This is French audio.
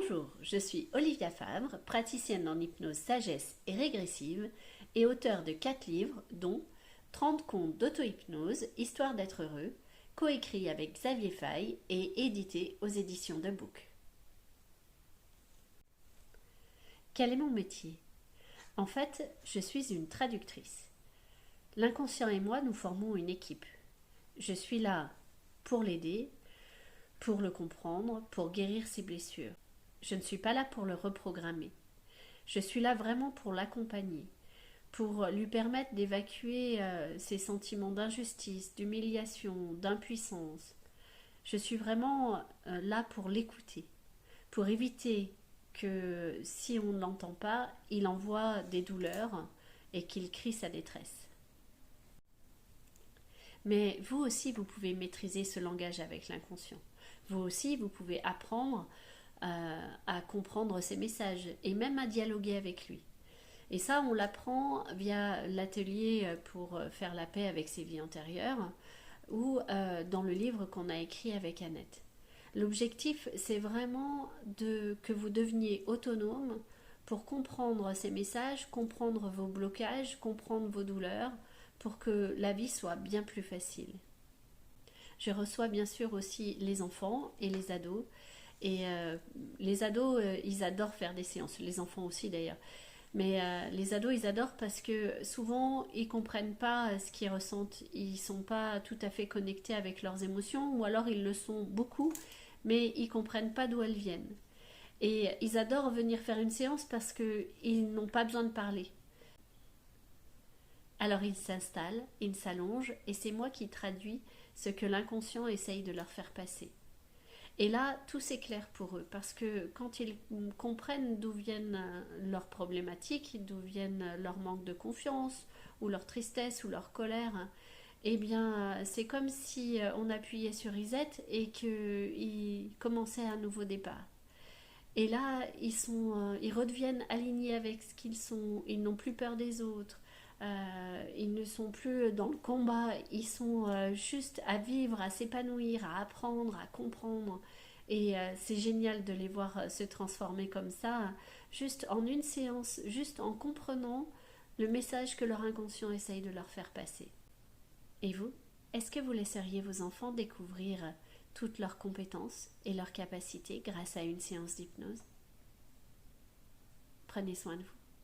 Bonjour, je suis Olivia Favre, praticienne en hypnose sagesse et régressive et auteure de 4 livres dont 30 contes d'auto-hypnose, Histoire d'être heureux, coécrit avec Xavier Faye et édité aux éditions de Book. Quel est mon métier? En fait, je suis une traductrice. L'inconscient et moi, nous formons une équipe. Je suis là pour l'aider, pour le comprendre, pour guérir ses blessures. Je ne suis pas là pour le reprogrammer. Je suis là vraiment pour l'accompagner, pour lui permettre d'évacuer ses sentiments d'injustice, d'humiliation, d'impuissance. Je suis vraiment là pour l'écouter, pour éviter que si on ne l'entend pas, il envoie des douleurs et qu'il crie sa détresse. Mais vous aussi, vous pouvez maîtriser ce langage avec l'inconscient. Vous aussi, vous pouvez apprendre à comprendre ses messages et même à dialoguer avec lui. Et ça, on l'apprend via l'atelier pour faire la paix avec ses vies antérieures ou dans le livre qu'on a écrit avec Annette. L'objectif, c'est vraiment que vous deveniez autonome pour comprendre ces messages, comprendre vos blocages, comprendre vos douleurs, pour que la vie soit bien plus facile. Je reçois bien sûr aussi les enfants et les ados. Et les ados, ils adorent faire des séances, les enfants aussi d'ailleurs. Mais les ados, ils adorent parce que souvent, ils comprennent pas ce qu'ils ressentent. Ils sont pas tout à fait connectés avec leurs émotions, ou alors ils le sont beaucoup, mais ils comprennent pas d'où elles viennent. Et ils adorent venir faire une séance parce qu'ils n'ont pas besoin de parler. Alors ils s'installent, ils s'allongent, et c'est moi qui traduis ce que l'inconscient essaye de leur faire passer. Et là, tout s'éclaire pour eux, parce que quand ils comprennent d'où viennent leurs problématiques, d'où viennent leur manque de confiance, ou leur tristesse, ou leur colère, eh bien, c'est comme si on appuyait sur reset et qu'ils commençaient un nouveau départ. Et là, ils redeviennent alignés avec ce qu'ils sont, ils n'ont plus peur des autres, ils ne sont plus dans le combat, ils sont juste à vivre, à s'épanouir, à apprendre, à comprendre. Et c'est génial de les voir se transformer comme ça, juste en une séance, juste en comprenant le message que leur inconscient essaye de leur faire passer. Et vous, est-ce que vous laisseriez vos enfants découvrir toutes leurs compétences et leurs capacités grâce à une séance d'hypnose? Prenez soin de vous.